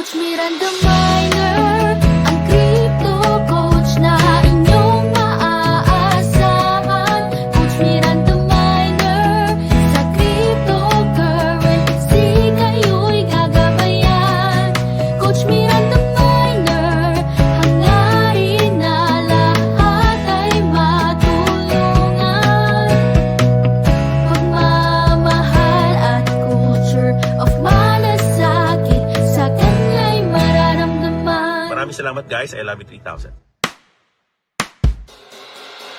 Coach Miranda Minor, ang crypto coach na inyong maaasahan. Coach Miranda Minor, sa cryptocurrency kayo'y gagabayan. Coach Miranda Minor, hangarin na lahat ay matulungan. Pagmamahal at culture of malasakit sa kanya'y mararamdaman. Maraming salamat guys. I love you 3,000.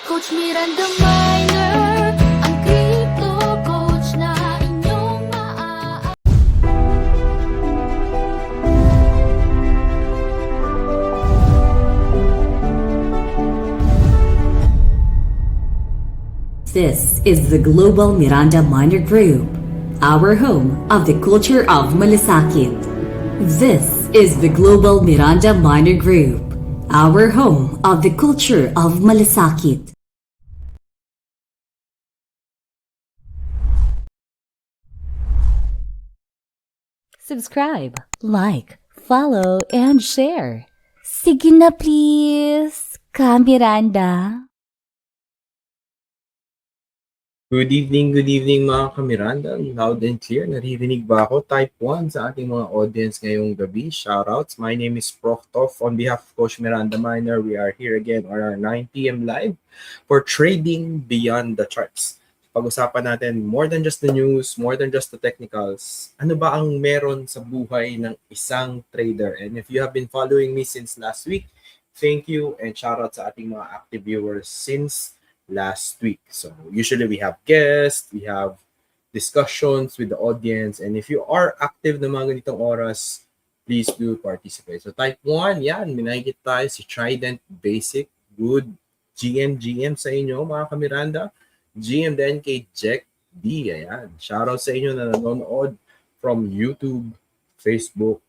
Coach Miranda Minor, ang crypto coach na inyong This is the Global Miranda Minor Group, our home of the culture of Malasakit. This is the Global Miranda Minor Group, our home of the culture of Malasakit. Subscribe, like, follow, and share. Sige na please, Ka Miranda. Good evening mga kamiranda. Loud and clear. Naririnig ba ako? Type 1 sa ating mga audience ngayong gabi. Shoutouts. My name is Prof. Toff. On behalf of Coach Miranda Minor, we are here again on our 9 p.m. live for Trading Beyond the Charts. Pag-usapan natin more than just the news, more than just the technicals. Ano ba ang meron sa buhay ng isang trader? And if you have been following me since last week, thank you and shoutout sa ating mga active viewers since last week. So usually we have guests, we have discussions with the audience, and if you are active na mga ganitong oras, please do participate. So type 1, yan, minahigit tayo si Trident Basic. Good GM sa inyo mga kamiranda. GM din kay Jack D. Ayan. Shoutout sa inyo na nanonood from YouTube, Facebook,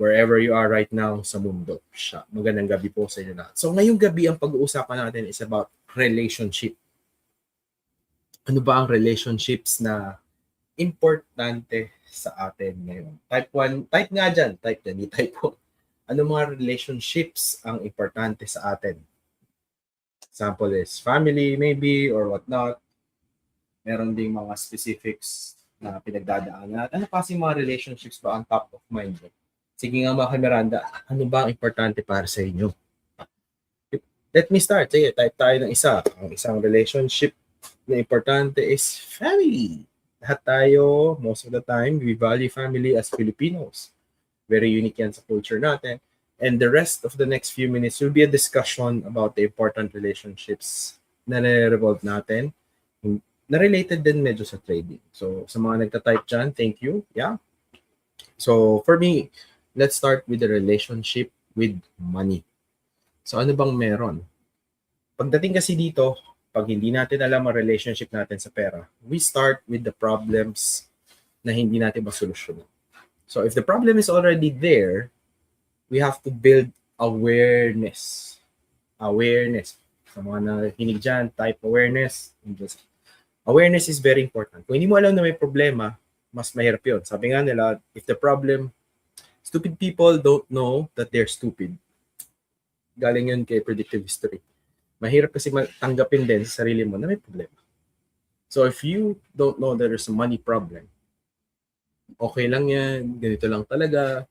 wherever you are right now sa mundo. Magandang gabi po sa inyo lahat. So ngayong gabi ang pag-uusapan natin is about relationship. Ano ba ang relationships na importante sa atin ngayon? Type 1, type nga dyan, type dyan, type 1. Ano mga relationships ang importante sa atin? Example is family maybe or whatnot. Meron ding mga specifics na pinagdadaanan. Ano kasi mga relationships ba ang top of mind? Sige nga mga Miranda, ano ba ang importante para sa inyo? Let me start. Sige, type tayo ng isa. Ang isang relationship na importante is family. Lahat tayo, most of the time, we value family as Filipinos. Very unique yan sa culture natin. And the rest of the next few minutes will be a discussion about the important relationships na nare-revolve natin. Na related din medyo sa trading. So, sa mga nagta-type dyan, thank you. Yeah. So, for me, let's start with the relationship with money. So ano bang meron? Pagdating kasi dito, pag hindi natin alam ang relationship natin sa pera, we start with the problems na hindi natin masolusyonan. So if the problem is already there, we have to build awareness. Awareness. Sa mga nakikinig dyan, type awareness. Awareness is very important. Kung hindi mo alam na may problema, mas mahirap yun. Sabi nga nila, if the problem, stupid people don't know that they're stupid. Galing yun kay predictive history. Mahirap kasi tanggapin din sa sarili mo na may problema. So if you don't know that there's a money problem, okay lang yan, ganito lang talaga.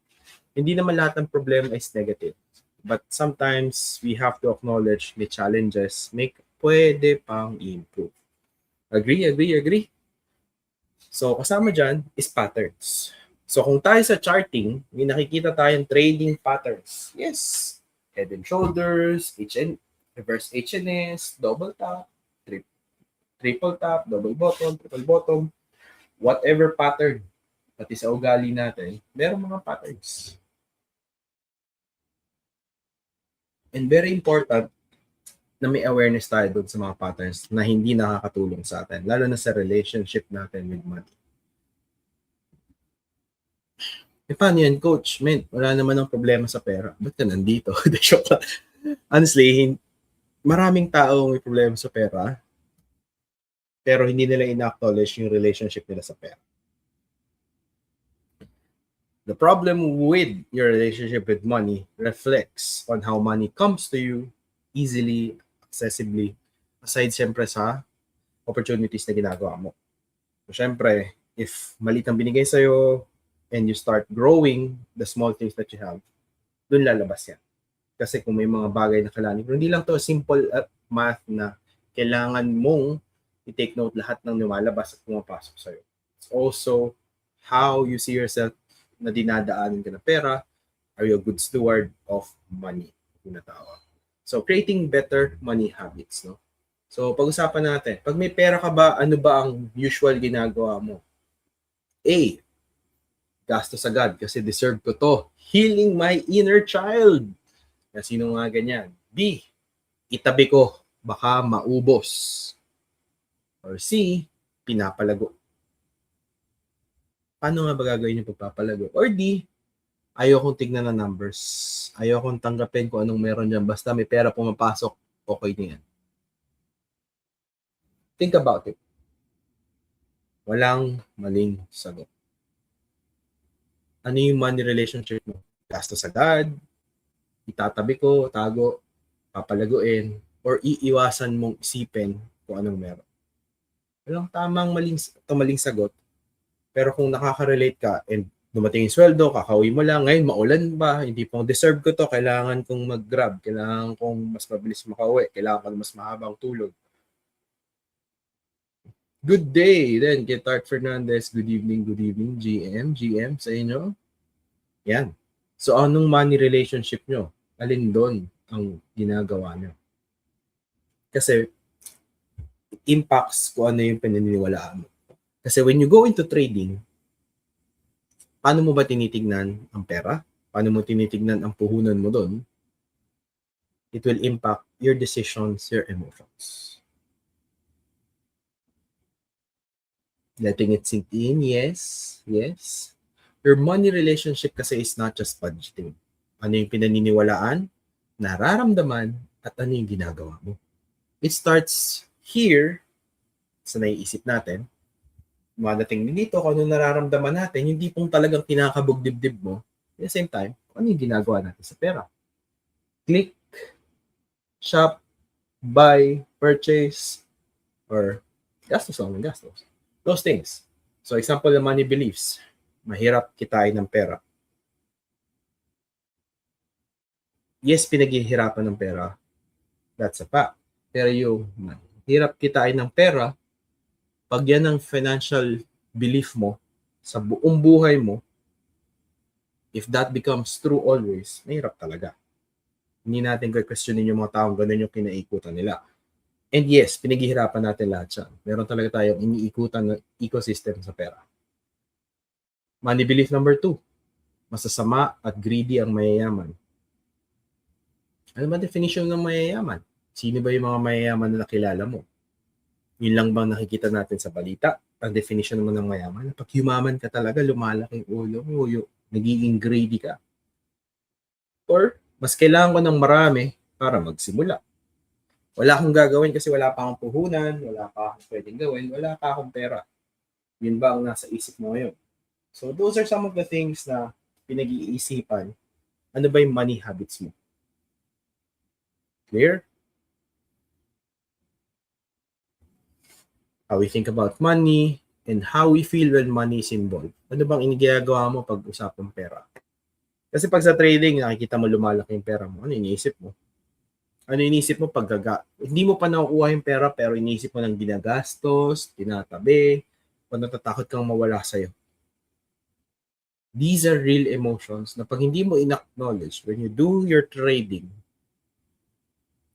Hindi naman lahat ng problema is negative. But sometimes we have to acknowledge the challenges, pwede pang improve. Agree? So kasama dyan is patterns. So kung tayo sa charting, may nakikita tayong trading patterns. Yes. Head and shoulders, reverse HNS, double top, triple top, double bottom, triple bottom, whatever pattern, pati sa ugali natin, meron mga patterns. And very important na may awareness tayo doon sa mga patterns na hindi nakakatulong sa atin, lalo na sa relationship natin with money. Paano yan, coach? Man, wala naman ng problema sa pera. Ba't ka nandito? Honestly, maraming tao may problema sa pera, pero hindi nila ina-acknowledge yung relationship nila sa pera. The problem with your relationship with money reflects on how money comes to you easily, accessibly, aside siyempre sa opportunities na ginagawa mo. So, siyempre, if maliit ang binigay sa'yo and you start growing the small things that you have, dun lalabas yan. Kasi kung may mga bagay na kailangan, pero hindi lang to simple math na kailangan mong i-take note lahat ng lumalabas at pumapasok sa'yo. It's also how you see yourself na dinadaanan ka ng pera. Are you a good steward of money? Tinatawag. So, creating better money habits, no? So, pag-usapan natin, pag may pera ka ba, ano ba ang usual ginagawa mo? A, gastos agad kasi deserve ko to. Healing my inner child. Na sino nga ganyan? B, itabi ko, baka maubos. Or C, pinapalago. Paano nga ba gagawin yung pagpapalago? Or D, ayaw kong tignan ng numbers. Ayaw kong tanggapin kung anong meron dyan. Basta may pera pumapasok, okay na yan. Think about it. Walang maling sagot. Ano yung money relationship mo? Gastos agad, itatabi ko, tago, papalaguin, or iiwasan mong isipin kung anong meron. Walang tamang maling sagot. Pero kung nakaka-relate ka and dumating yung sweldo, kakauwi mo lang, ngayon maulan ba, hindi pong deserve ko to, kailangan kong mag-grab, kailangan kong mas mabilis makauwi, kailangan ko mas mahabang tulog. Good day, then Kitart Fernandez, good evening, GM sa inyo. Yan. So anong money relationship nyo? Alin doon ang ginagawa nyo? Kasi it impacts kung ano yung pinaniniwalaan mo. Kasi when you go into trading, paano mo ba tinitignan ang pera? Paano mo tinitignan ang puhunan mo doon? It will impact your decisions, your emotions. Letting it sink in, yes. Your money relationship kasi is not just budgeting. Ano yung pinaniniwalaan, nararamdaman, at ano yung ginagawa mo. It starts here, sa naiisip natin, madating dito kung ano nararamdaman natin, hindi pong talagang kinakabog-dibdib mo. At the same time, ano yung ginagawa natin sa pera? Click, shop, buy, purchase, or gastos lang ng gastos. Those things. So, example ng money beliefs. Mahirap kitain ng pera. Yes, pinaghihirapan ng pera. That's a fact. Pero yung hirap kitain ng pera, pag yan ang financial belief mo sa buong buhay mo, if that becomes true always, mahirap talaga. Hindi natin questionin yung mga taong ganun yung kinaikutan nila. And yes, pinaghihirapan natin lahat siya. Meron talaga tayong iniikutan ng ecosystem sa pera. Money belief number 2. Masasama at greedy ang mayayaman. Ano ba definition ng mayayaman? Sino ba yung mga mayayaman na nakilala mo? Yun lang bang nakikita natin sa balita? Ang definition naman ng mayaman, pag yumaman ka talaga, lumalaking ulo mo, nagiging greedy ka. Or, mas kailangan ko ng marami para magsimula. Wala akong gagawin kasi wala pa akong puhunan, wala pa akong pwedeng gawin, wala pa akong pera. Yun ba ang nasa isip mo ngayon? So, those are some of the things na pinag-iisipan. Ano ba yung money habits mo? Clear? How we think about money and how we feel when money is involved. Ano bang ginagawa mo pag usapang pera? Kasi pag sa trading, nakikita mo lumalaki yung pera mo. Ano iniisip mo? Ano iniisip mo pag hindi mo pa nakukuha yung pera pero iniisip mo ng ginagastos, tinatabi, o natatakot kang mawala sa'yo. These are real emotions na pag hindi mo in-acknowledge when you do your trading,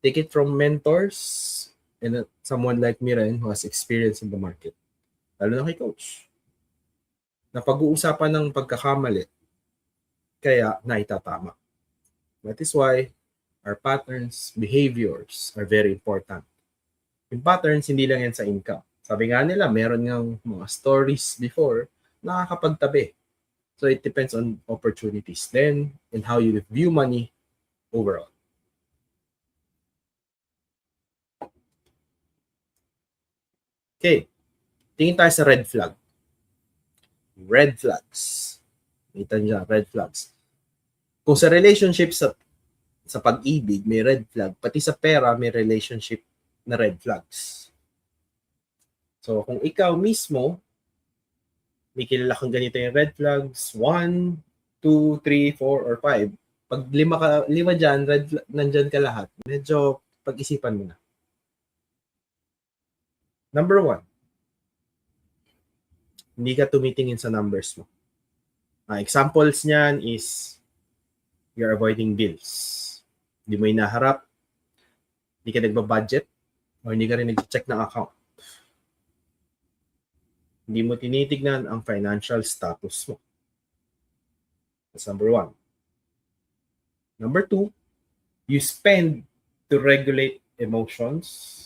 take it from mentors and someone like me rin who has experience in the market. Lalo na kay coach. Na pag-uusapan ng pagkakamali, kaya naitatama. That is why our patterns, behaviors are very important. Yung patterns, hindi lang yan sa income. Sabi nga nila, meron ng mga stories before, nakakapagtabi. So it depends on opportunities then and how you view money overall. Okay, tingin tayo sa red flag. Red flags. Kita niya, red flags. Kung sa relationship, sa pag-ibig, may red flag. Pati sa pera, may relationship na red flags. So, kung ikaw mismo, may kilala kang ganito yung red flags, 1, 2, 3, 4, or 5. Pag lima dyan, nandyan ka lahat. Medyo pag-isipan mo na. Number 1, hindi ka tumitingin sa numbers mo. Examples niyan is you're avoiding bills. Hindi mo inaharap, hindi ka nagbabudget, o hindi ka rin nag-check ng account. Hindi mo tinitignan ang financial status mo. That's number 1. Number 2, you spend to regulate emotions.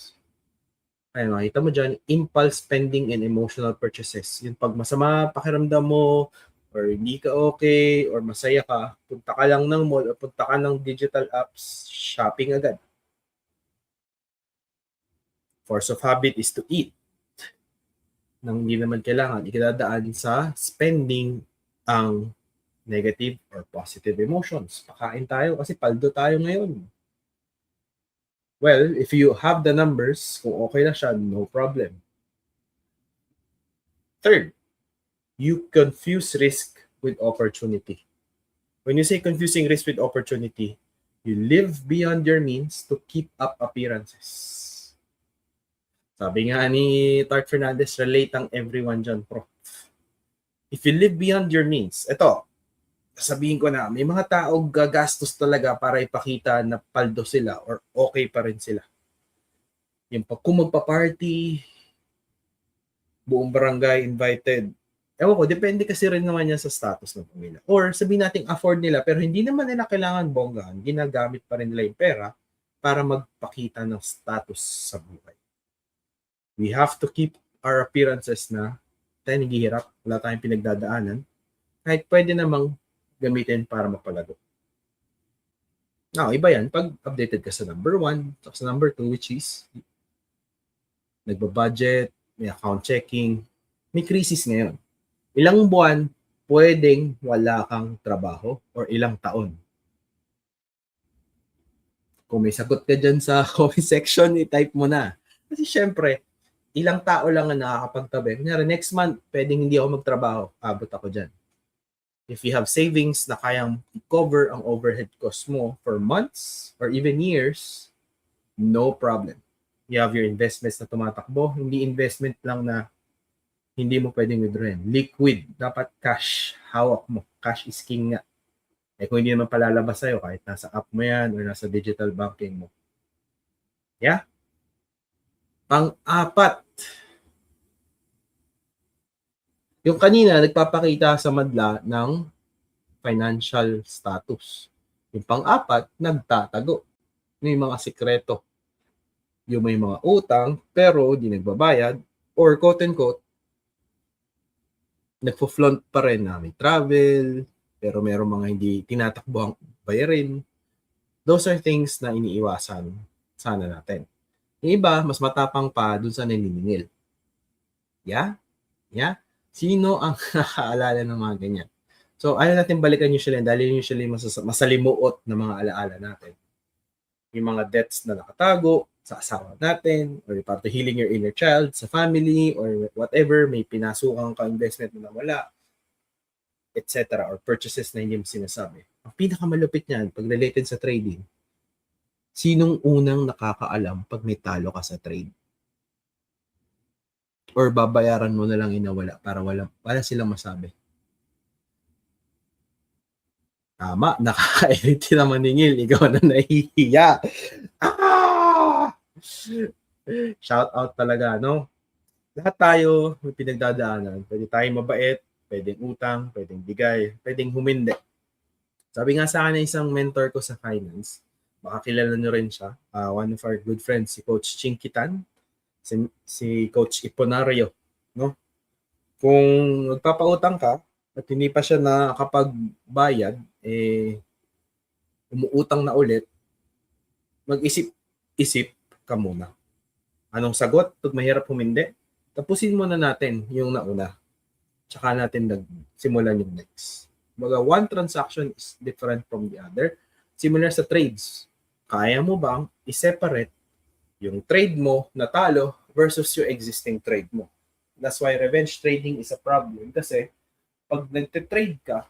Ayun, makita mo dyan, impulse spending and emotional purchases. Yung pag masama pakiramdam mo, or hindi ka okay, or masaya ka, punta ka lang ng mall, or punta ka ng digital apps, shopping agad. Force of habit is to eat. Nang hindi naman kailangan, ikadadaan sa spending ang negative or positive emotions. Pakain tayo kasi paldo tayo ngayon. Well, if you have the numbers, kung okay na siya, no problem. Third, you confuse risk with opportunity. When you say confusing risk with opportunity, you live beyond your means to keep up appearances. Sabi nga ni Tart Fernandez, relate ang everyone dyan, Prof. If you live beyond your means, eto, sabihin ko na, may mga tao gagastos talaga para ipakita na paldo sila or okay pa rin sila. Yung kung magpa-party, buong barangay invited. Ewan ko, depende kasi rin naman yan sa status ng pamilya. Or sabihin natin afford nila, pero hindi naman nila kailangan bonggaan, ginagamit pa rin nila yung pera para magpakita ng status sa buhay. We have to keep our appearances na tayo naghihirap, wala tayong pinagdadaanan, kahit pwede namang gamitin para mapalago. Now, iba yan, pag updated ka sa number 1, sa number 2, which is nagbabudget, may account checking, may crisis ngayon. Ilang buwan, pwedeng wala kang trabaho or ilang taon. Kung may sagot ka dyan sa comment section, i-type mo na. Kasi syempre, ilang tao lang ang nakakapagtabi. Kunyari, next month, pwedeng hindi ako magtrabaho. Abot ako dyan. If you have savings na kayang cover ang overhead cost mo for months or even years, no problem. You have your investments na tumatakbo. Hindi investment lang na hindi mo pwedeng withdrawin. Liquid. Dapat cash. Hawak mo. Cash is king nga. Eh kung hindi naman palalabas sa'yo, kahit nasa app mo yan or nasa digital banking mo. Yeah? Pang-apat. Yung kanina, nagpapakita sa madla ng financial status. Yung pang-apat, nagtatago. May mga sikreto. Yung may mga utang, pero di nagbabayad, or quote-unquote, nagpo-flaunt pa rin na may travel, pero meron mga hindi tinatakbo ang bayarin. Those are things na iniiwasan sana natin. Yung iba, mas matapang pa dun sa naniningil. Yeah? Yeah? Sino ang nakaalala ng mga ganyan? So, ayaw natin balikan usually, dahil usually masalimuot na mga alaala natin. Yung mga debts na nakatago sa asawa natin, or para to healing your inner child, sa family, or whatever, may pinasukang ka-investment na nawala, etc. or purchases na hindi mo sinasabi. Ang pinakamalupit niyan, pag related sa trading, sinong unang nakakaalam pag may talo ka sa trade? Or babayaran mo na lang inawala para wala silang masabi? Tama, nakaka-iriti na maningil, ikaw na nahihiya. Ah! Shout out talaga, no? Lahat tayo may pinagdadaanan. Pwede tayong mabait, pwedeng utang, pwedeng bigay, pwedeng humindi. Sabi nga sa akin ng isang mentor ko sa finance, baka kilala nyo rin siya, one of our good friends, si Coach Chinkitan, si Coach Iponario, no? Kung magpapautang ka at hindi pa siya nakakapagbayad, umuutang na ulit, mag-isip-isip ka muna. Anong sagot? Pag mahirap humindi, tapusin muna natin yung nauna. Tsaka natin simulan yung next. Baga, one transaction is different from the other. Similar sa trades. Kaya mo bang i-separate yung trade mo na talo versus yung existing trade mo? That's why revenge trading is a problem. Kasi pag nagte-trade ka,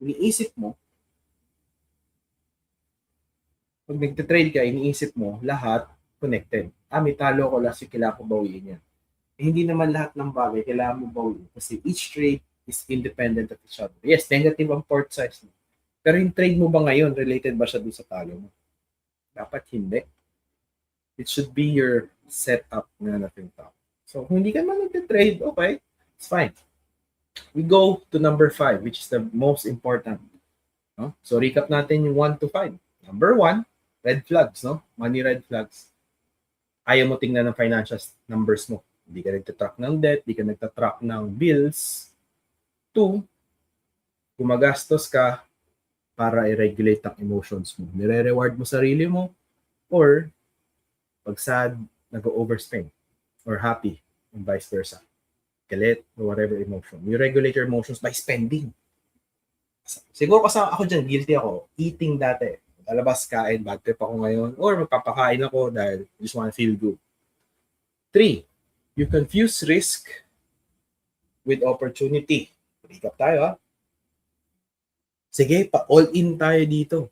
iniisip mo, lahat connected. May talo ko last week, kailangan ko bawiin yan. Hindi naman lahat ng bagay kailangan mo bawiin kasi each trade is independent of each other. Yes, negative ang port size mo. Pero yung trade mo ba ngayon, related ba siya doon sa talo mo? Dapat hindi. It should be your setup na natin tao. So, kung hindi ka man nagte-trade, okay, it's fine. We go to number 5, which is the most important. No? So, recap natin yung 1 to 5. Number 1, red flags, no? Money red flags. Ayaw mo tingnan ng financial numbers mo. Hindi ka nagtatrack ng debt, hindi ka nagtatrack ng bills. 2, gumagastos ka para i-regulate ang emotions mo. Nire-reward mo sarili mo or pag sad, nag-overspend or happy and vice versa. Galit or whatever emotion. You regulate your emotions by spending. Siguro kasi ako dyan, guilty ako. Eating dati. Lalabas, kain, bad trip ako ngayon. Or magpapakain ako dahil just want to feel good. 3, you confuse risk with opportunity. Recap tayo ha. Sige, all in tayo dito.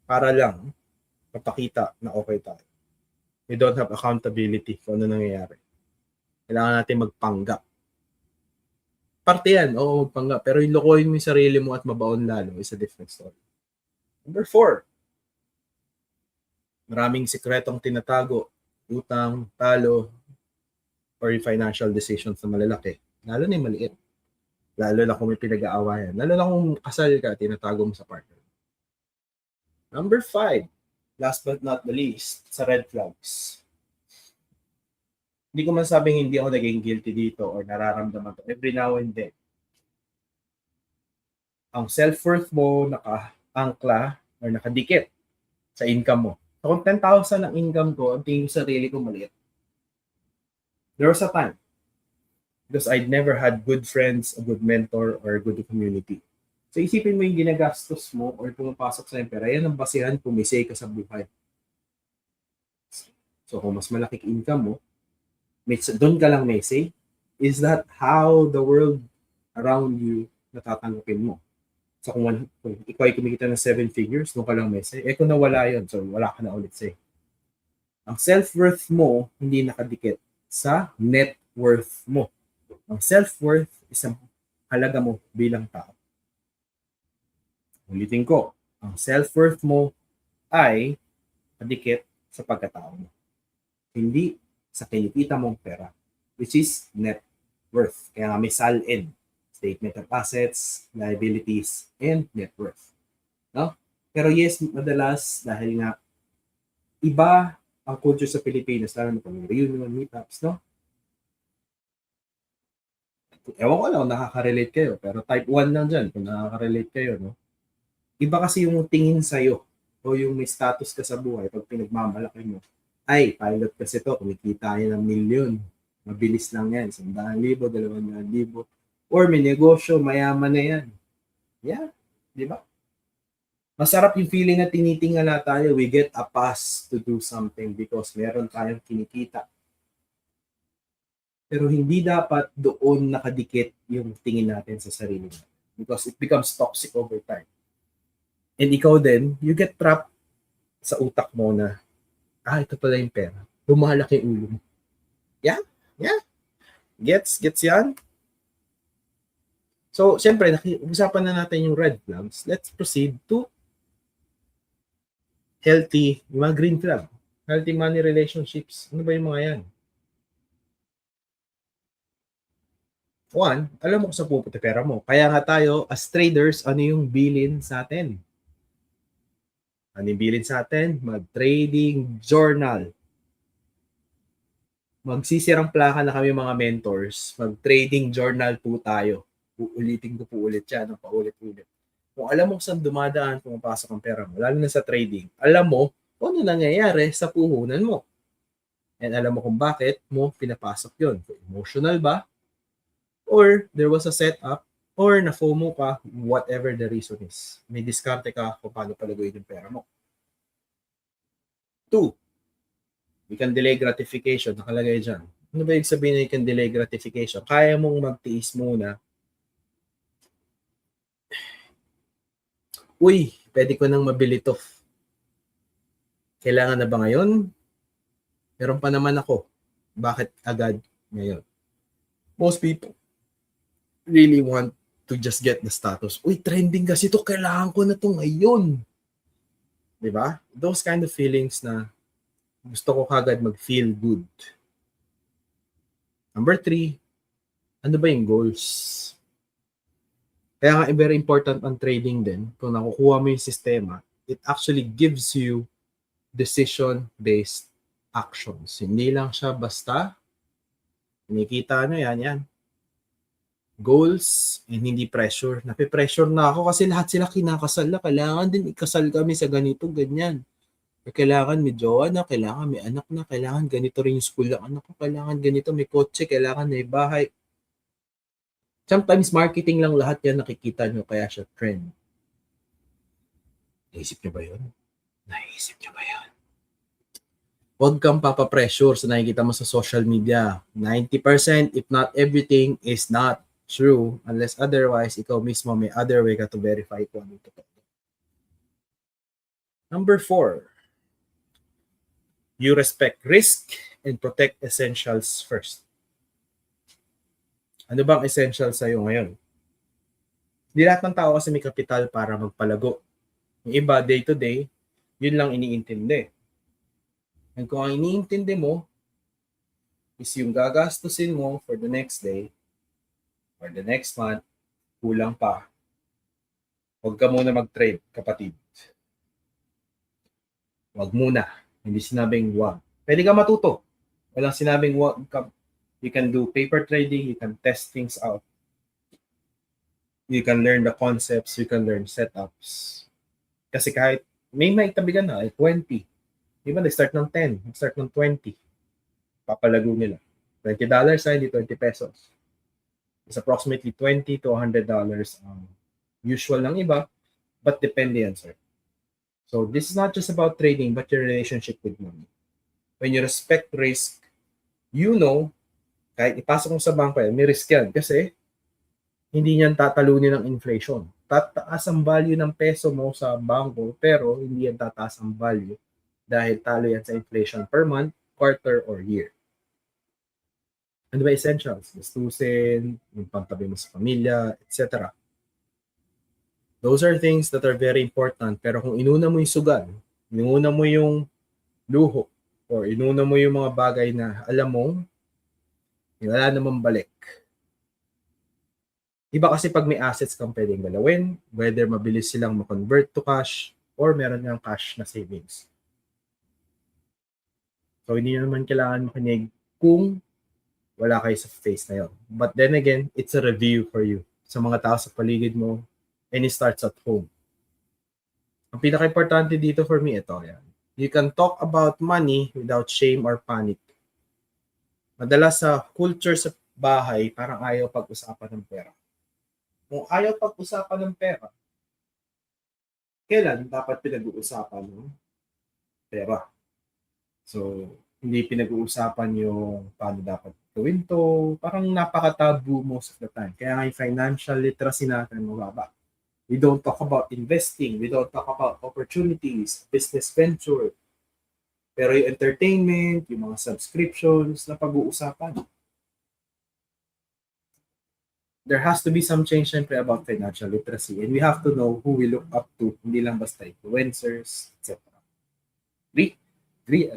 Para lang mapakita na okay tayo. We don't have accountability kung ano nangyayari. Kailangan natin magpanggap. Parte yan, oo, magpanggap. Pero yung lokohin mo yung sarili mo at mabaon lalo is a different story. Number 4, maraming sikretong tinatago, utang, talo, or yung financial decisions na malalaki. Lalo na yung maliit. Lalo na kung may pinag-aawayan. Lalo na kung kasal ka, tinatago mo sa partner. Number 5, last but not the least, sa red flags. Hindi ko man sabing hindi ako naging guilty dito or nararamdaman to every now and then. Ang self-worth mo naka-angkla or nakadikit sa income mo. So kung 10,000 ang income ko, ang tingin ko sa sarili ko maliit. There was a time because I'd never had good friends, a good mentor, or a good community. So isipin mo yung ginagastos mo or pumapasok sa pera, yan ang basihan kung may say ka sa buhay. So kung mas malaki income mo, doon ka lang may say. Is that how the world around you natatanggapin mo? So kung ikaw ay kumikita ng 7 figures, doon ka lang may say. Kung nawala yun, so wala ka na ulit say. Ang self-worth mo hindi nakadikit sa net worth mo. Ang self-worth is ang halaga mo bilang tao. Ulitin ko, ang self-worth mo ay kadikit sa pagkatao mo. Hindi sa kinikita mong pera, which is net worth. Kaya nga may SALN, Statement of Assets, Liabilities, and Net Worth. No? Pero yes, madalas, dahil nga iba ang culture sa Pilipinas, lalo na pag reunion, meetups, no? Ewan ko lang, nakaka-relate kayo, pero type 1 lang dyan, kung nakaka-relate kayo, no? Iba kasi yung tingin sa'yo o yung may status ka sa buhay pag pinagmamalaki mo. Ay, pilot kasi to, kumikita yan ng milyon. Mabilis lang yan, 100,000, 200,000. Or may negosyo, mayaman na yan. Yeah, di ba? Masarap yung feeling na tinitingala tayo. We get a pass to do something because meron tayong kinikita. Pero hindi dapat doon nakadikit yung tingin natin sa sarili natin. Because it becomes toxic over time. And ikaw din, you get trapped sa utak mo na, ito pala yung pera. Lumalaki yung ulo mo. Yeah? Gets yan? So, syempre, usapan na natin yung red flags. Let's proceed to healthy, yung mga green flag. Healthy money relationships. Ano ba yung mga yan? 1, alam mo kung saan pupunta pera mo. Kaya nga tayo, as traders, ano yung bilin sa atin? Ano yung bilin sa atin? Mag-trading journal. Magsisirang plaka na kami mga mentors. Mag-trading journal po tayo. Uulitin ko po ulit yan. Paulit-ulit. Kung alam mo saan dumadaan, pumapasok ang pera mo, lalo na sa trading, alam mo kung ano nangyayari sa puhunan mo. And alam mo kung bakit mo pinapasok yun. Emotional ba? Or there was a setup or na FOMO ka, whatever the reason is. May diskarte ka kung paano palaguin yung pera mo. 2, you can delay gratification. Nakalagay dyan. Ano ba yung sabihin na you can delay gratification? Kaya mong magtiis muna. Uy, pwede ko nang mabili to. Kailangan na ba ngayon? Meron pa naman ako. Bakit agad ngayon? Most people really want to just get the status. Uy, trending kasi to. Kailangan ko na to ngayon. Diba? Those kind of feelings na gusto ko kagad mag-feel good. Number 3, ano ba yung goals? Kaya nga, very important ang trading din. Kung nakukuha mo yung sistema, it actually gives you decision-based actions. Hindi lang siya basta, nakikita nyo yan. Goals and hindi pressure. Nape-pressure na ako kasi lahat sila kinakasal na. Kailangan din ikasal kami sa ganito, ganyan. Kailangan may jowa na, kailangan may anak na, kailangan ganito rin yung school ng anak ko, kailangan ganito, may kotse, kailangan may bahay. Sometimes marketing lang lahat yan nakikita nyo, kaya siya trend. Naisip nyo ba yun? Huwag kang papapressure sa nakikita mo sa social media. 90%, if not everything, is not true. Unless otherwise, ikaw mismo may other way ka to verify kung ano ito. Number 4, you respect risk and protect essentials first. Ano bang essential sa'yo ngayon? Hindi lahat ng tao kasi may kapital para magpalago. Yung iba, day to day, yun lang iniintindi. And kung ang iniintindi mo is yung gagastusin mo for the next day or the next month, kulang pa. Huwag ka muna mag-trade, kapatid. Huwag muna. Hindi sinabing wag. Pwede ka matuto. Walang sinabing wag ka. You can do paper trading. You can test things out. You can learn the concepts. You can learn setups. Kasi kahit may tabi ka na, 20. Diba, nag-start ng 10. Nag-start ng 20. Papalago nila. $20 hindi 20 pesos. It's approximately $20 to $100 usual ng iba. But depende yan, sir. So this is not just about trading, but your relationship with money. When you respect risk, you know, kahit ipasok mo sa bangko yan, may risk yan. Kasi, hindi niyan tatalunin ng inflation. Tataas ang value ng peso mo sa bangko, pero hindi yan tataas ang value dahil talo yan sa inflation per month, quarter, or year. Ano ba essentials? Gastusin, yung pangtabi mo sa pamilya, etc. Those are things that are very important. Pero kung inuna mo yung sugal, inuna mo yung luho, or inuna mo yung mga bagay na alam mong wala namang balik. Iba kasi pag may assets kang pwedeng galawin, whether mabilis silang ma-convert to cash or meron kang cash na savings. So, hindi naman kailangan makinig kung wala kayo sa phase na yun. But then again, it's a review for you sa mga tao sa paligid mo, and it starts at home. Ang pinaka-importante dito for me, ito yan. You can talk about money without shame or panic. Madalas sa culture sa bahay, parang ayaw pag-usapan ng pera. Kung ayaw pag-usapan ng pera, kailan dapat pinag-uusapan ng pera? So, hindi pinag-uusapan yung paano dapat gawin to. Parang napaka-tabu most of the time. Kaya nga yung financial literacy natin mababa. We don't talk about investing. We don't talk about opportunities, business venture. Pero yung entertainment, yung mga subscriptions na pag-uusapan. There has to be some change syempre about financial literacy, and we have to know who we look up to, hindi lang basta influencers, etc. Agree.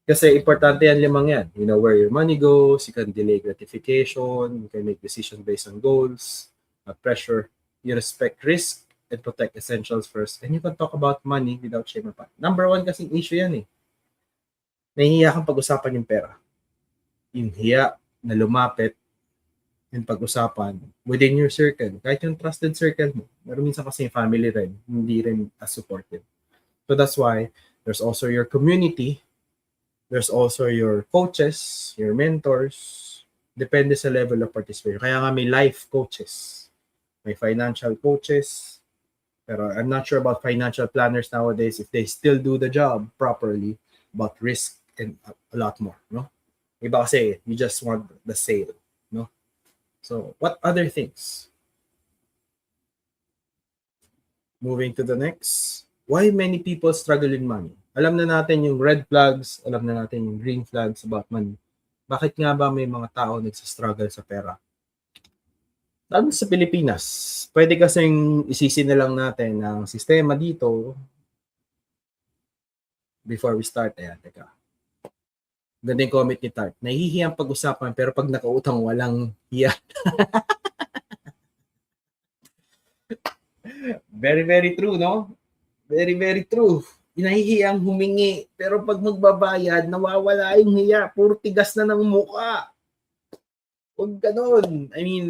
Kasi importante yan limang yan. You know where your money goes, you can delay gratification, you can make decisions based on goals, not pressure, you respect risk, and protect essentials first. And you can talk about money without shame or panic. Number 1 kasing issue yan eh. Nahihiya kang pag-usapan yung pera. Yung hiya na lumapit yung pag-usapan within your circle. Kahit yung trusted circle mo. Pero minsan kasi yung family rin, hindi rin as supportive. So that's why there's also your community. There's also your coaches, your mentors, Depende sa level of participation. Kaya nga may life coaches, may financial coaches, pero I'm not sure about financial planners nowadays if they still do the job properly about risk and a lot more, no? Iba kasi, you just want the sale, no? So, what other things? Moving to the next. Why many people struggle in money? Alam na natin yung red flags, alam na natin yung green flags about money. Bakit nga ba may mga tao nagsastruggle sa pera? Lalo sa Pilipinas, pwede kasing isisi na lang natin ang sistema dito. Before we start, teka. Ganda yung comment ni Tart. Nahihiyang pag-usapan pero pag nakautang walang hiya. Very, very true, no? Very, very true. Inahihiyang humingi pero pag magbabayad, nawawala yung hiya. Puro tigas na ng mukha. Huwag ganun. I mean,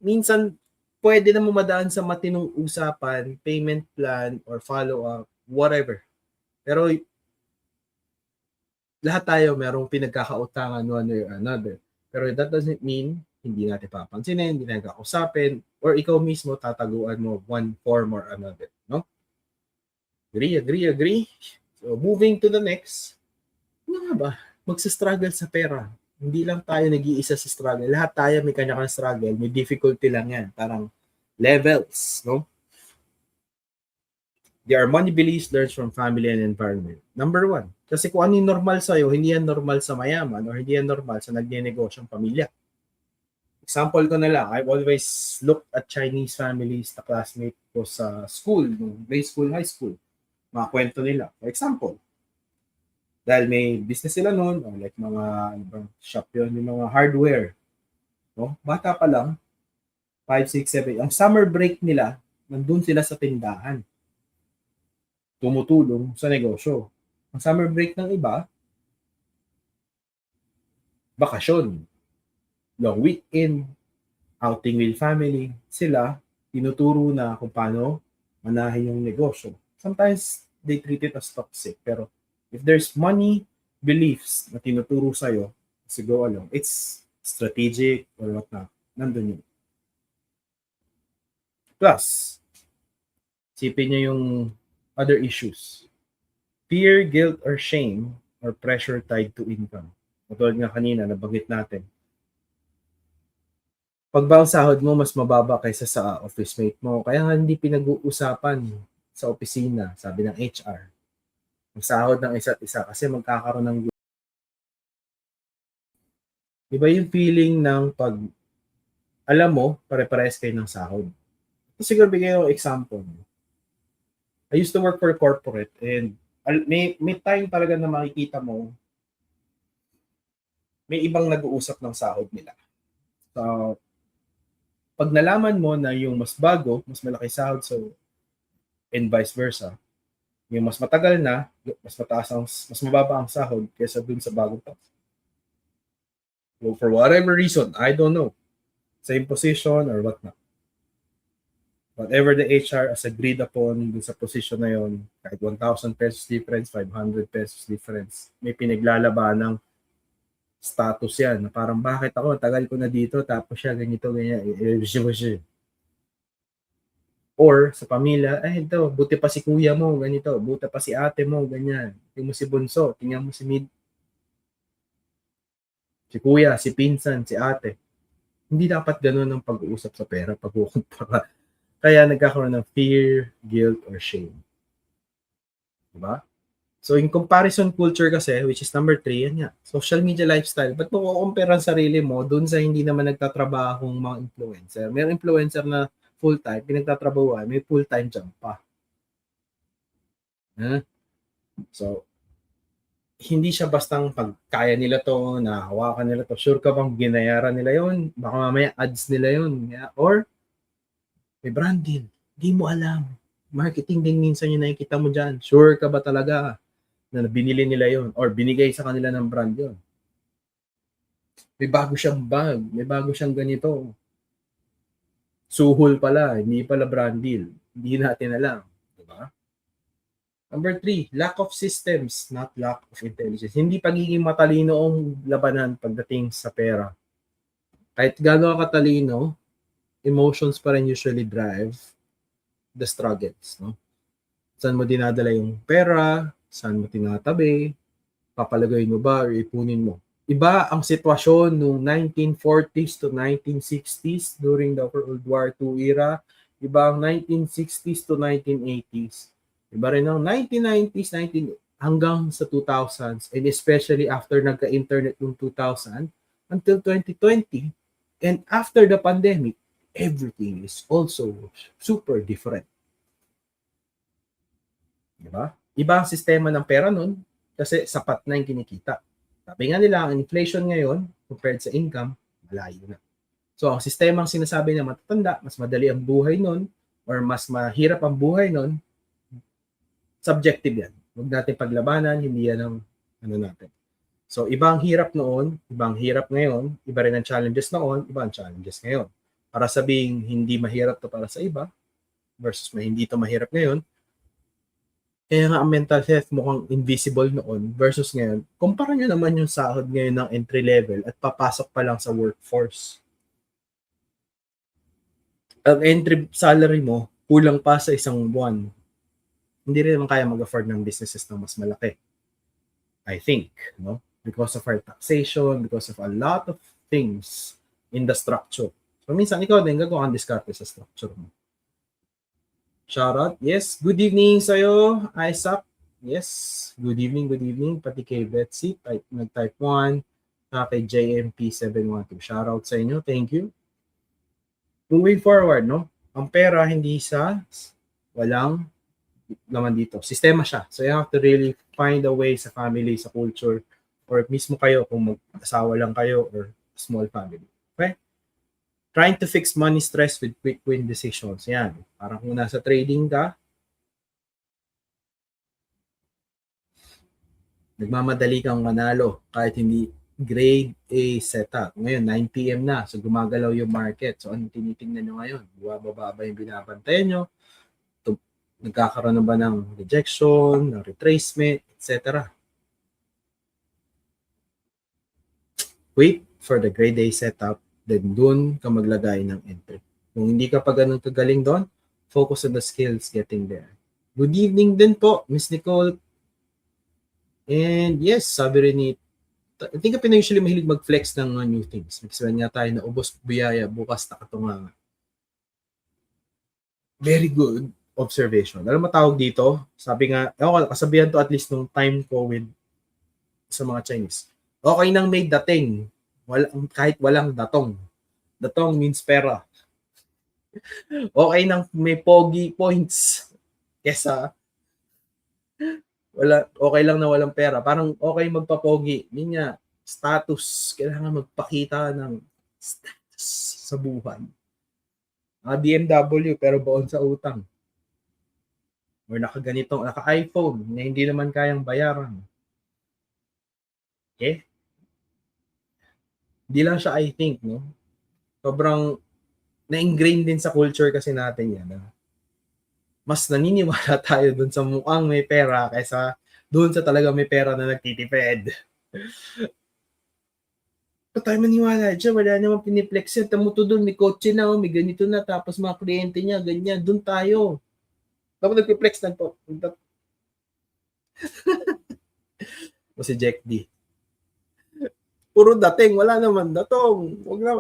minsan pwede na mamadaan sa matinong usapan, payment plan, or follow-up, whatever. Pero lahat tayo merong pinagkakautangan one way or another. Pero that doesn't mean hindi natin papansinin, hindi natin kakausapin, or ikaw mismo tataguan mo one form or another. No? Agree. So, moving to the next. Ano nga ba? Magsa-struggle sa pera. Hindi lang tayo nag-iisa sa struggle. Lahat tayo may kanya-kanya struggle. May difficulty lang yan. Parang levels, no? There are money beliefs learned from family and environment. Number 1. Kasi kung ano yung normal sa'yo, hindi yan normal sa mayaman or hindi yan normal sa nagne-negosyong pamilya. Example ko na lang, I've always looked at Chinese families na classmate ko sa school, grade school, high school. Mga kwento nila. For example, dahil may business sila noon, or like mga shop yun, yung mga hardware. No? Bata pa lang, 5, 6, 7. Ang summer break nila, nandun sila sa tindahan. Tumutulong sa negosyo. Ang summer break ng iba, bakasyon. Long weekend, outing with family. Sila, tinuturo na kung paano manahin yung negosyo. Sometimes, they treat it as toxic. Pero, if there's money, beliefs na tinuturo sa'yo, as you go along, it's strategic or whatnot. Nandun yun. Plus, sipin niyo yung other issues. Fear, guilt, or shame, or pressure tied to income. Katulad nga kanina, nabanggit natin. Pag ba ang sahod mo mas mababa kaysa sa office mate mo, kaya nga hindi pinag-uusapan sa opisina, sabi ng HR. Ang sahod ng isa't isa kasi magkakaroon ng iba yung feeling ng pag alam mo, pare-pares kayo ng sahod. Siguro bigay ko example. I used to work for a corporate and may time talaga na makikita mo may ibang nag-uusap ng sahod nila. So, pag nalaman mo na yung mas bago, mas malaki sahod, so and vice versa, yung mas matagal na, mas mababa ang sahod kaysa dun sa bagong tao. So, for whatever reason, I don't know, same position or whatnot. Whatever the HR has agreed upon dun sa position na yon, kahit 1,000 pesos difference, 500 pesos difference, may pinaglalaban ng status yan. Na parang bakit ako, tagal ko na dito, tapos siya ganito, ganyan. Or sa pamilya, ito, buti pa si kuya mo, ganito. Buti pa si ate mo, ganyan. Tingnan mo si bunso, tingnan mo si mid. Si kuya, si pinsan, si ate. Hindi dapat ganun ang pag-uusap sa pera, pag-ukumpara. Kaya nagkakaroon ng fear, guilt, or shame. Diba? So, in comparison culture kasi, which is number 3, yan nga. Social media lifestyle. Ba't mo kukumpara ang sarili mo dun sa hindi naman nagtatrabahong mga influencer? Mayroong influencer na full-time, pinagtatrabahuan, may full-time job pa. So, hindi siya bastang pagkaya nila to, nahawakan nila to. Sure ka bang ginayaran nila yon? Baka mamaya ads nila yon. Or, may brand deal. Hindi mo alam. Marketing din minsan yung nakikita mo dyan. Sure ka ba talaga na binili nila yon or binigay sa kanila ng brand yon? May bago siyang bag, may bago siyang ganito. Suhol pala, hindi pala brand deal. Hindi natin alam. Diba? Number 3, lack of systems, not lack of intelligence. Hindi pagiging matalino ang labanan pagdating sa pera. Kahit gaano ka katalino, emotions pa rin usually drive the struggles, no? Saan mo dinadala yung pera, saan mo tinatabi, papalagay mo ba or ipunin mo. Iba ang sitwasyon noong 1940s to 1960s during the World War II era. Iba ang 1960s to 1980s. Iba rin ang 1990s, hanggang sa 2000s, and especially after nagka-internet noong 2000 until 2020. And after the pandemic, everything is also super different. Diba? Iba ang sistema ng pera nun kasi sapat na yung kinikita. Sabi nga nila, ang inflation ngayon compared sa income, malayo na. So, ang sistema ang sinasabi na matatanda, mas madali ang buhay nun or mas mahirap ang buhay nun, subjective yan. Huwag natin paglabanan, hindi yan ang ano natin. So, iba ang hirap noon, iba ang hirap ngayon, iba rin ang challenges noon, iba ang challenges ngayon. Para sabing hindi mahirap to para sa iba versus hindi to mahirap ngayon, kaya nga ang mental health mukhang invisible noon versus ngayon, kumpara nyo naman yung sahod ngayon ng entry level at papasok pa lang sa workforce. Ang entry salary mo, kulang pa sa isang buwan. Hindi rin naman kaya mag-afford ng businesses na mas malaki. I think, no? Because of our taxation, because of a lot of things in the structure. So minsan, ikaw din, gagawa kang diskarte sa structure mo. Shoutout. Yes, good evening sa'yo, Isaac. Yes, good evening. Pati kay Betsy, nag-type 1, kay JMP712. Shoutout sa inyo, thank you. Moving forward, no? Ang pera hindi walang laman dito. Sistema siya. So you have to really find a way sa family, sa culture, or mismo kayo kung mag-asawa lang kayo or small family. Okay? Trying to fix money stress with quick win decisions. Yan. Parang kung nasa trading ka, nagmamadali kang manalo kahit hindi grade A setup. Ngayon, 9 p.m. na. So, gumagalaw yung market. So, anong tinitingnan nyo ngayon? Bumababa ba yung binabantayan nyo? Nagkakaroon na ba ng rejection, ng retracement, etc. Wait for the grade A setup, then dun ka maglagay ng entry. Kung hindi ka pa ganun kagaling doon, focus on the skills getting there. Good evening din po, Miss Nicole. And yes, sabi rin ni, I think Pinoy usually mahilig mag-flex ng new things. Nagsasabi nga tayo na ubos biyaya, bukas nakatunganga. Very good observation. Alam mo tawag dito? Sabi nga, kasabihan to at least nung time ko with sa mga Chinese. Okay nang may dating, kahit walang datong. Datong means pera. Okay nang may pogi points kesa okay lang na walang pera. Parang okay magpapogi. Yun nga, status. Kailangan magpakita ng status sa buhay. BMW pero baon sa utang. Or naka-iPhone na hindi naman kayang bayaran. Okay? Hindi lang siya, I think, no? Sobrang na-ingrain din sa culture kasi natin yan. Mas naniniwala tayo dun sa mukhang may pera kaysa dun sa talaga may pera na nagtitipid. Pa tayo maniwala dyan, wala namang piniplex yan. Tamo to dun, may kotse na, may ganito na, tapos mga kliyente niya, ganyan, dun tayo. Tapos nagpiplex na po. O si Jack D. Puro dating, wala naman datong. Wag na.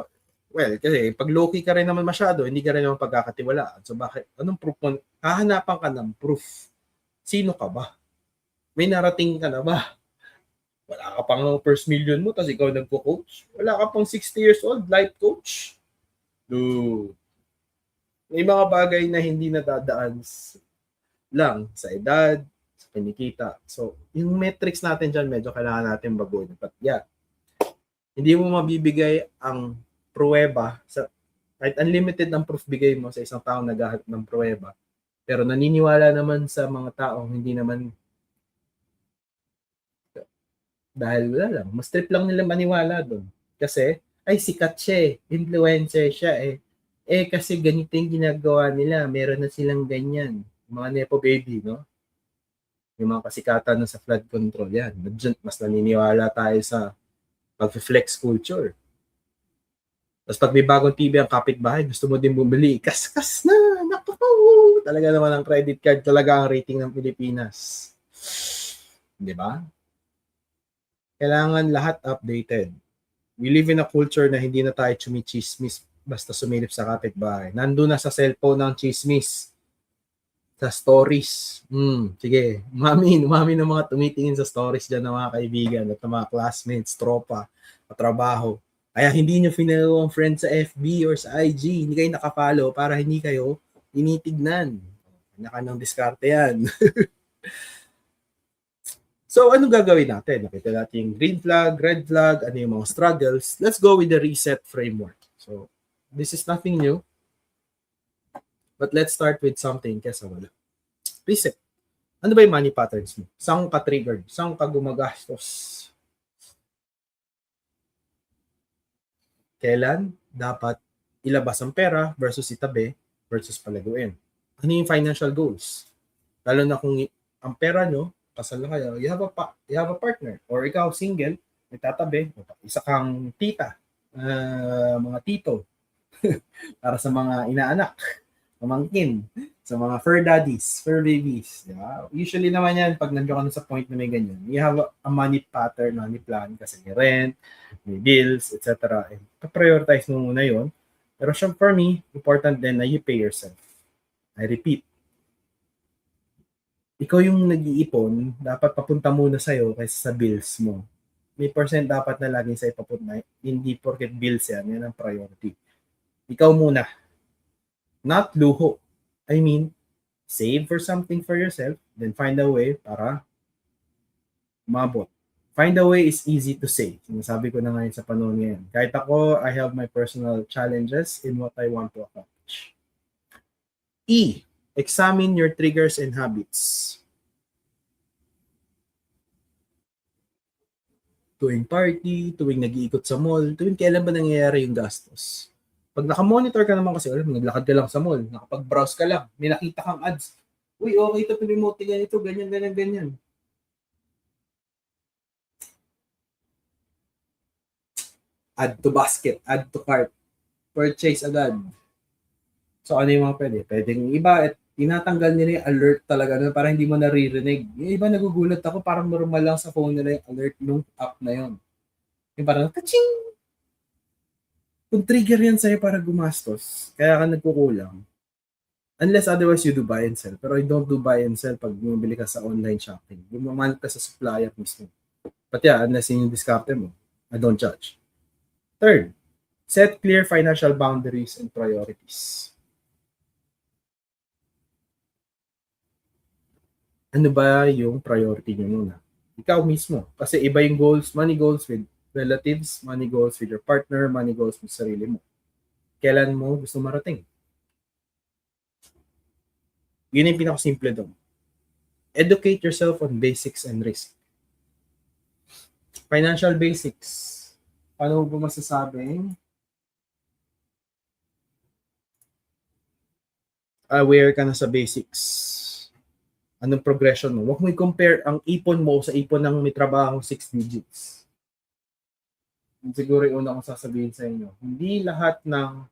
Well, kasi pag low-key ka rin naman masyado, hindi ka rin naman pagkakatiwalaan. So bakit? Anong proof mo? Hahanapan ka ng proof. Sino ka ba? May narating ka na ba? Wala ka pang first million mo, tapos ikaw nagko-coach. Wala ka pang 60 years old, life coach. Dude. May mga bagay na hindi nadadaan lang sa edad, sa kinikita. So, yung metrics natin dyan, medyo kailangan natin baguhin. But yeah, hindi mo mabibigay ang pruweba kahit unlimited ang proof bigay mo sa isang taong naghahanap ng pruweba, pero naniniwala naman sa mga taong hindi naman dahil wala lang, mas trip lang nila maniwala doon kasi ay sikat siya influencer siya kasi ganito yung ginagawa nila, meron na silang ganyan, mga nepo baby, no? Yung mga kasikatan na sa flood control yan, mas naniniwala tayo sa pag-flex culture. Tapos pag may bagong TV ang kapitbahay, gusto mo din bumili, kas-kas na, naku, talaga naman ang credit card, talaga ang rating ng Pilipinas. Di ba? Kailangan lahat updated. We live in a culture na hindi na tayo chumichismis basta sumilip sa kapitbahay. Nandun na sa cellphone ng chismis. Sa stories. Sige, umami ng mga tumitingin sa stories dyan ng mga kaibigan at ng mga classmates, tropa, katrabaho. Kaya hindi nyo finalo ang friend sa FB or sa IG. Hindi kayo nakafollow para hindi kayo tinitignan. Naka ng diskarte yan. So, ano gagawin natin? Nakita natin yung green flag, red flag, ano yung mga struggles. Let's go with the reset framework. So, this is nothing new. But let's start with something kesa wala. Reset. Ano ba yung money patterns mo? Saan ka triggered? Saan ka gumagastos? Kailan dapat ilabas ang pera versus itabi versus palaguin? Ano yung financial goals? Lalo na kung ang pera nyo, kasal na kayo, you have a partner. Or ikaw, single, may tatabi, isa kang tita, mga tito, para sa mga inaanak, pamangkin, sa mga fur daddies, fur babies. Diba? Usually naman yan, pag nandiyo ka na sa point na may ganyan, you have a money pattern, money plan, kasi may rent, may bills, etc. And prioritize mo muna yun. Pero for me, important din na you pay yourself. I repeat, ikaw yung nag-iipon, dapat papunta muna sa'yo kaysa sa bills mo. May percent dapat na laging sa'yo papunta, hindi porket bills yan ang priority. Ikaw muna. Not luho. I mean, save for something for yourself, then find a way para mabot. Find a way is easy to say. Sinasabi ko na ngayon sa panahon ngayon. Kahit ako, I have my personal challenges in what I want to accomplish. E, examine your triggers and habits. Tuwing party, tuwing nag-iikot sa mall, tuwing kailan ba nangyayari yung gastos? Pag nakamonitor ka naman kasi, naglakad ka lang sa mall, nakapag-browse ka lang, may nakita kang ads. Uy, okay ito, pinimote ganito, ganyan. Add to basket, add to cart, purchase agad. So, ano yung mga pwede? Pwedeng iba, tinatanggal nila yung alert talaga na para hindi mo naririnig. Yung iba nagugulat ako, parang normal lang sa phone nila yung alert nung app na yun. Yung parang, kaching! Kung trigger yan sa'yo para gumastos, kaya ka nagkukulang. Unless otherwise you do buy and sell. Pero I don't do buy and sell pag bumili ka sa online shopping. Bumamanap ka sa supplier mismo. But yeah, unless yun yung discarte mo, I don't judge. Third, set clear financial boundaries and priorities. Ano ba yung priority nyo muna? Ikaw mismo. Kasi iba yung goals, money goals with relatives, money goals with your partner, money goals with sarili mo. Kailan mo gusto marating? Yun yung pinakasimple doon. Educate yourself on basics and risk. Financial basics. Paano mo ba masasabing aware ka na sa basics? Anong progression mo? Huwag mo i-compare ang ipon mo sa ipon ng may trabaho 6 digits. Siguro yung una kong sasabihin sa inyo, hindi lahat ng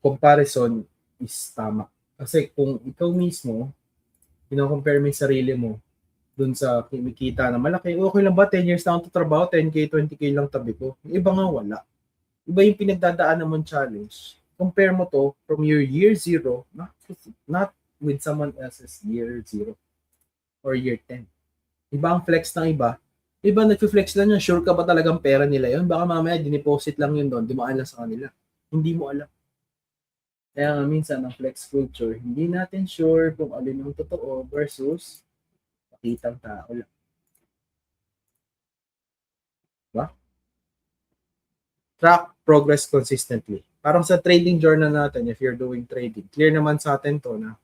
comparison is tama. Kasi kung ikaw mismo, compare mo yung sarili mo dun sa kumikita na malaki, okay lang ba 10 years na akong trabaho, 10K, 20K lang tabi ko? Yung iba nga wala. Iba yung pinagdadaanan mong challenge. Compare mo to from your year 0, not with someone else's year 0 or year 10. Iba ang flex ng iba. Iba nag-flex lang yun. Sure ka ba talagang pera nila yun? Baka mamaya diniposit lang yun doon. Dumaan lang sa kanila. Hindi mo alam. Kaya nga minsan ang flex culture, hindi natin sure kung alin ang totoo versus makitang tao lang. Diba? Track progress consistently. Parang sa trading journal natin, if you're doing trading, clear naman sa atin to na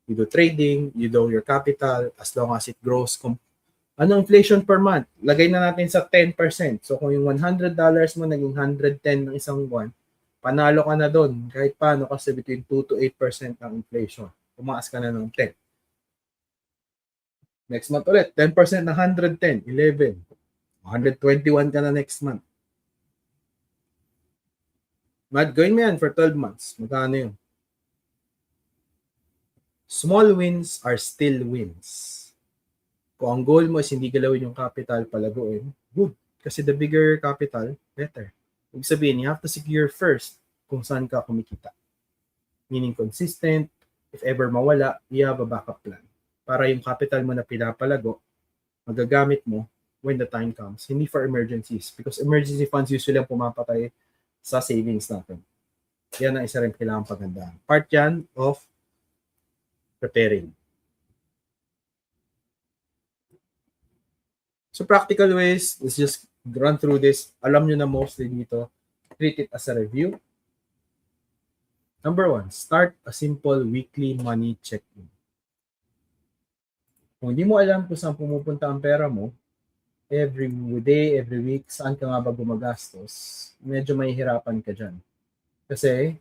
you do trading, you do your capital, as long as it grows. Ano inflation per month? Lagay na natin sa 10%. So kung yung $100 mo naging 110 ng isang buwan, panalo ka na doon. Kahit paano kasi between 2 to 8% ang inflation. Tumaas ka na ng 10. Next month ulit, 10% na 110, 11. 121 ka na next month. Gawin mo yan for 12 months. Magkano yun? Small wins are still wins. Kung ang goal mo is hindi galawin yung capital, palaguin, good. Kasi the bigger capital, better. Ibig sabihin, you have to secure first kung saan ka kumikita. Meaning consistent, if ever mawala, you have a backup plan. Para yung capital mo na pinapalago, magagamit mo when the time comes. Hindi for emergencies. Because emergency funds usually ang pumapatay sa savings natin. Yan ang isa rin kailangan pagandaan. Part yan of preparing. So practical ways, let's just run through this. Alam nyo na mostly dito. Treat it as a review. Number 1, start a simple weekly money check-in. Kung hindi mo alam kung saan pumupunta ang pera mo, every day, every week, saan ka nga ba gumagastos, medyo mahihirapan ka dyan. Kasi,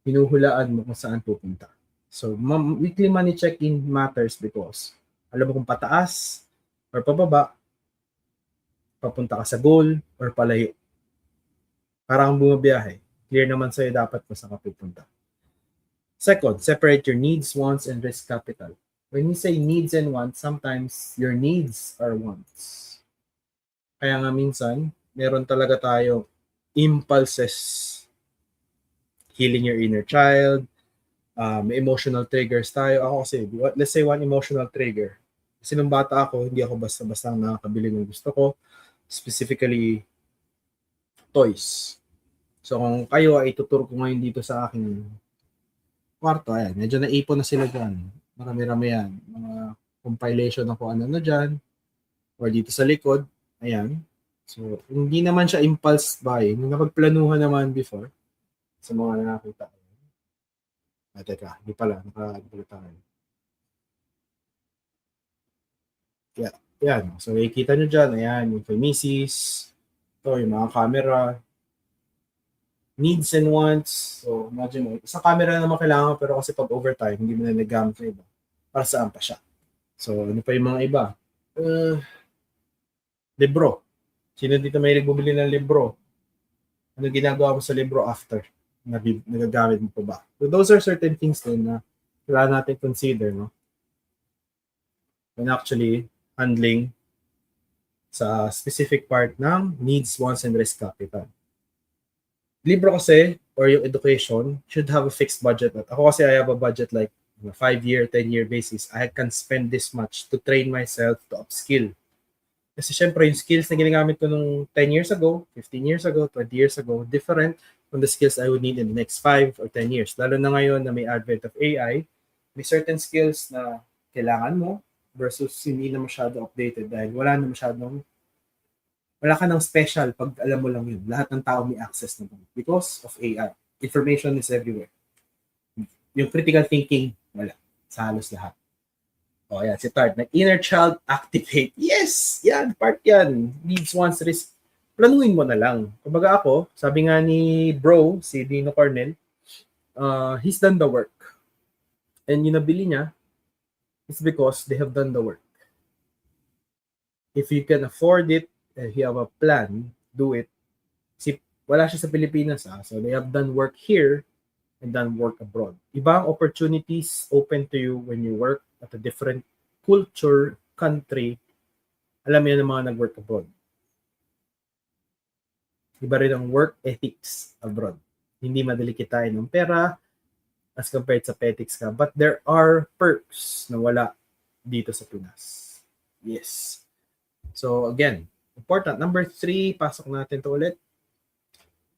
hinuhulaan mo kung saan pupunta. So, weekly money check-in matters because alam mo kung pataas or pababa, papunta ka sa goal or palayo. Parang bumabiyahe. Clear naman sa'yo dapat kung saan ka pupunta. Second, separate your needs, wants, and risk capital. When we say needs and wants, sometimes your needs are wants. Kaya nga minsan, meron talaga tayo impulses. Healing your inner child, may emotional triggers tayo. Ako kasi, let's say one emotional trigger. Kasi nung bata ako, hindi ako basta-basta nakakabili ng gusto ko. Specifically, toys. So kung kayo ay tuturo ko ngayon dito sa aking kwarto, ayan, medyo naipon na sila dyan. Marami-rami yan. Mga compilation ng kung ano na dyan. Or dito sa likod. Ayan. So, hindi naman siya impulse buying. Nung napagplanuhan naman before, sa mga nakakita. Teka, hindi pala. Nakakita tayo. Yeah. Ayan. So, nakikita nyo dyan. Ayan, yung kay Mrs. Ito, yung mga camera. Needs and wants. So, imagine mo. Sa camera naman kailangan, pero kasi pag overtime, hindi mo na nagamit ng iba. Para saan pa siya. So, ano pa yung mga iba? Libro. Sino dito may bumili ng libro? Ano ginagawa mo sa libro after? Nagagamit mo pa ba? So, those are certain things din na kailangan natin consider, no? When actually handling sa specific part ng needs, wants, and risk capital. Libro kasi, or yung education, should have a fixed budget. Ako kasi I have a budget like 5-year, 10-year basis. I can spend this much to train myself to upskill. Kasi syempre, yung skills na ginagamit ko nung 10 years ago, 15 years ago, 20 years ago, different from the skills I would need in the next 5 or 10 years. Lalo na ngayon na may advent of AI, may certain skills na kailangan mo versus hindi na masyado updated dahil wala ka ng special pag alam mo lang yun. Lahat ng tao may access na doon because of AI. Information is everywhere. Yung critical thinking, wala. Sa halos lahat. O, yan. Si Tart. Inner child activate. Yes! Yan. Part yan. Needs, wants, risk. Planuin mo na lang. Kumbaga ako, sabi nga ni bro, si Dino Cornell, he's done the work. And yung nabili niya, it's because they have done the work. If you can afford it, if you have a plan, do it. Si wala siya sa Pilipinas. So they have done work here and done work abroad. Ibang opportunities open to you when you work at a different culture, country. Alam mo yan ng mga nag-work abroad. Iba rin ang work ethics abroad. Hindi madali kitain ng pera as compared sa petics ka. But there are perks na wala dito sa Pinas. Yes. So again, important. Number 3, pasok natin to ulit.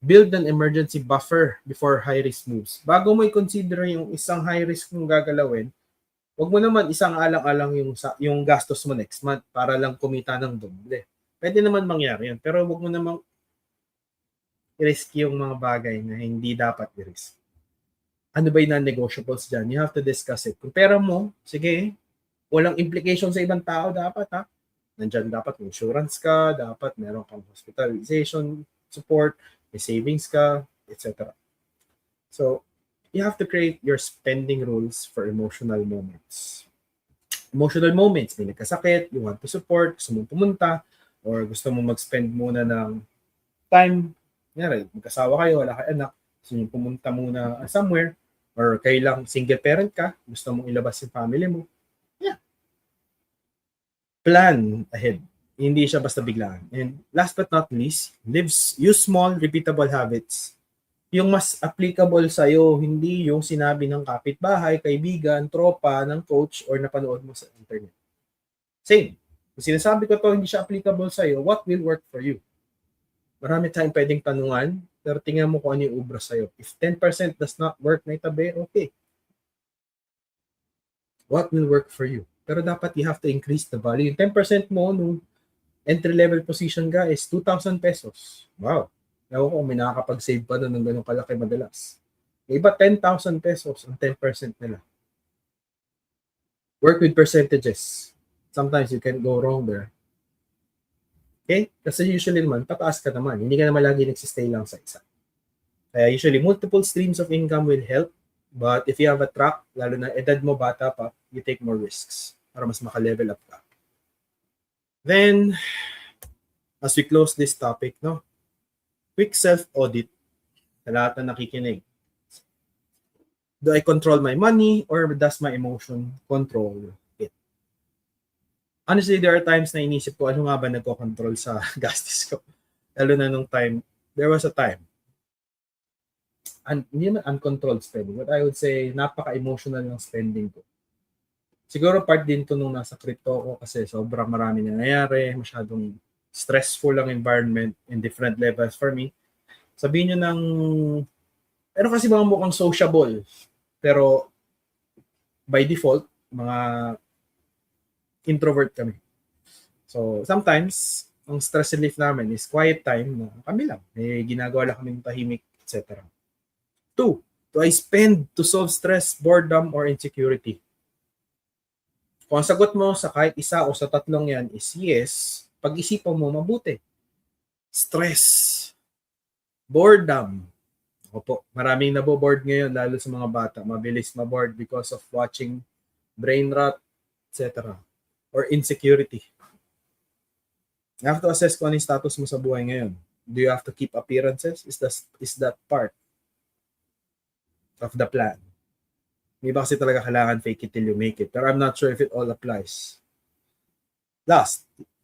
Build an emergency buffer before high-risk moves. Bago mo i-consider yung isang high-risk mong gagalawin, huwag mo naman isang alang-alang yung gastos mo next month para lang kumita ng doble. Pwede naman mangyari yan. Pero huwag mo namang i-risk yung mga bagay na hindi dapat i-risk. Ano ba yung non-negotiables dyan? You have to discuss it. Kung pera mo, sige, walang implication sa ibang tao dapat, ha? Nandyan dapat insurance ka, dapat meron kang hospitalization support, may savings ka, etc. So, you have to create your spending rules for emotional moments. Emotional moments, may nagkasakit, you want to support, gusto mong pumunta, or gusto mo mag-spend muna ng time, kunyari, magkasawa kayo, wala kayo anak, gusto nyo pumunta muna somewhere, or kayo lang single parent ka, gusto mong ilabas yung family mo, yeah. Plan ahead. Hindi siya basta biglaan. And last but not least, use small, repeatable habits. Yung mas applicable sa'yo, hindi yung sinabi ng kapitbahay, kaibigan, tropa, ng coach, or napanood mo sa internet. Same. Kung sinasabi ko to, hindi siya applicable sa'yo, what will work for you? Marami tayong pwedeng tanungan, pero tingnan mo kung ano yung ubra sa'yo. If 10% does not work na itabi, okay. What will work for you? Pero dapat you have to increase the value. Yung 10% mo nung entry-level position ka is 2,000 pesos. Wow. Ewan ko, may nakakapag-save pa doon ng ganun kalaki madalas. Yung iba, 10,000 pesos ang 10% nila. Work with percentages. Sometimes you can go wrong there. Okay? Kasi usually naman, pataas ka naman. Hindi ka naman lagi nagsistay lang sa isa. Kaya usually, multiple streams of income will help. But if you have a track, lalo na edad mo, bata pa, you take more risks para mas maka-level up ka. Then, as we close this topic, no? Quick self-audit sa lahat na nakikinig. Do I control my money or does my emotion control it? Honestly, there are times na inisip ko, ano nga ba nagko-control sa gastos ko? Lalo na nung time, there was a time. Hindi naman uncontrolled spending, but I would say napaka-emotional ng spending ko. Siguro part din to nung nasa crypto ko kasi sobrang marami nangyayari, masyadong stressful ang environment in different levels for me. Sabihin nyo ng, pero kasi mga mukhang sociable, pero by default, mga introvert kami. So sometimes, ang stress relief namin is quiet time na kami lang. May ginagawa lang kaming tahimik, etc. 2, do I spend to solve stress, boredom, or insecurity? Kung ang sagot mo sa kahit isa o sa tatlong yan is yes, pag-isipan mo mabuti. Stress. Boredom. Opo, maraming naboboard ngayon, lalo sa mga bata. Mabilis maboard because of watching brain rot, etc. Or insecurity. You have to assess kung ano yung status mo sa buhay ngayon. Do you have to keep appearances? Is that part of the plan? May ba kasi talaga kailangan fake it till you make it. Pero I'm not sure if it all applies.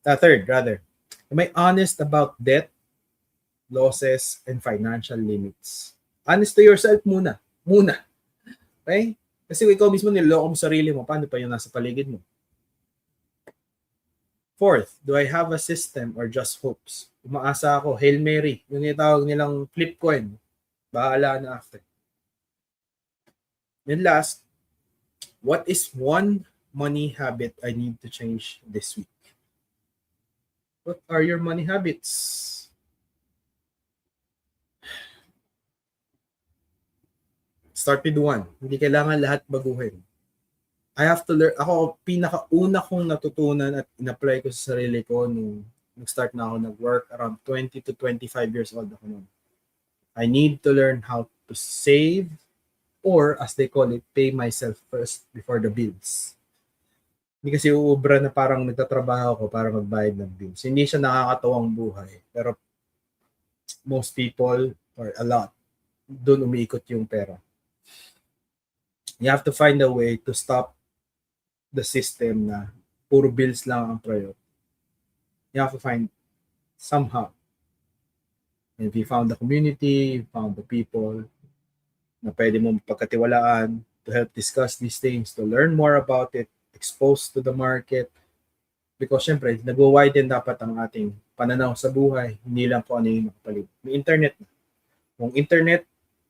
Third, am I honest about debt, losses, and financial limits? Honest to yourself muna. Okay? Kasi ikaw mismo niloloko mo sarili mo, paano pa yung nasa paligid mo? 4th, do I have a system or just hopes? Umaasa ako, Hail Mary, yung itawag nilang flip coin. Bahala na after. And last, what is one money habit I need to change this week? What are your money habits? Start with one. Hindi kailangan lahat baguhin. I have to learn. Ako, pinakauna kong natutunan at in-apply ko sa sarili ko nung nag-start na ako nag-work around 20 to 25 years old ako noon. I need to learn how to save or, as they call it, pay myself first before the bills. Hindi kasi uubra na parang nagtatrabaho ko para magbayad ng bills. Hindi siya nakakatawang buhay. Pero most people, or a lot, doon umiikot yung pera. You have to find a way to stop the system na puro bills lang ang priority. You have to find somehow. And if you found the community, you found the people na pwede mo pagkatiwalaan to help discuss these things, to learn more about it, exposed to the market, because syempre, nag-widen dapat ang ating pananaw sa buhay, hindi lang po ano yung nakapaligid. May internet na. Kung internet,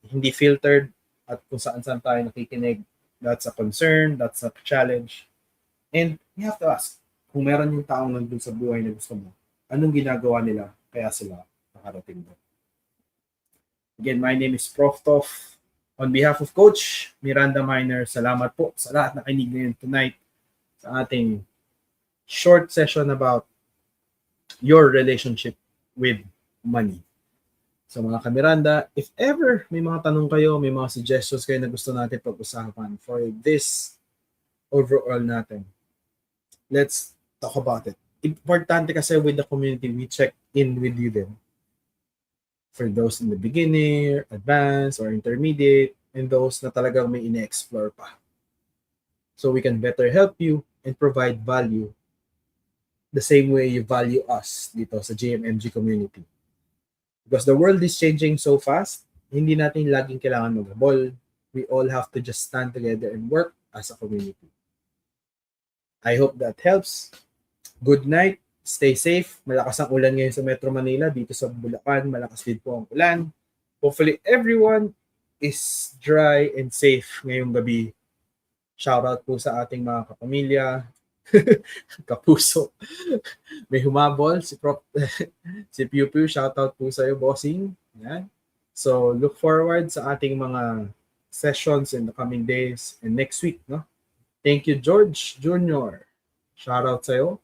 hindi filtered, at kung saan-saan tayo nakikinig, that's a concern, that's a challenge. And you have to ask, kung meron yung taong nandun sa buhay na gusto mo, anong ginagawa nila kaya sila nakarating doon? Again, my name is Prof. Toff. On behalf of Coach Miranda Miner, salamat po sa lahat na kinig ngayon tonight sa ating short session about your relationship with money. So mga kamiranda, if ever may mga tanong kayo, may mga suggestions kayo na gusto natin pag-usapan for this overall natin, let's talk about it. importante kasi with the community, we check in with you then. For those in the beginner, advanced, or intermediate, and those na talagang may ine-explore pa. So we can better help you and provide value the same way you value us dito sa JMMG community. Because the world is changing so fast, hindi natin laging kailangan maghabol. We all have to just stand together and work as a community. I hope that helps. Good night. Stay safe. Malakas ang ulan ngayon sa Metro Manila. Dito sa Bulacan, malakas din po ang ulan. Hopefully, everyone is dry and safe ngayong gabi. Shoutout po sa ating mga kapamilya, kapuso. May humabol, si Piu Piu. Shoutout po sa iyo, bossing. Yan. So, look forward sa ating mga sessions in the coming days and next week. No? Thank you, George Jr. Shoutout sa iyo.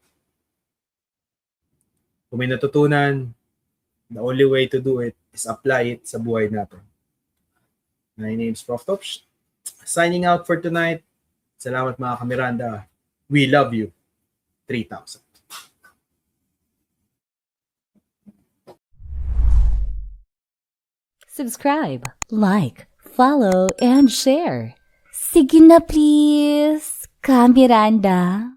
Kung may natutunan, the only way to do it is apply it sa buhay natin. My name is Prof. Tops. Signing out for tonight. Salamat mga kamiranda. We love you. 3,000. Subscribe, like, follow, and share. Sige na please, Kamiranda.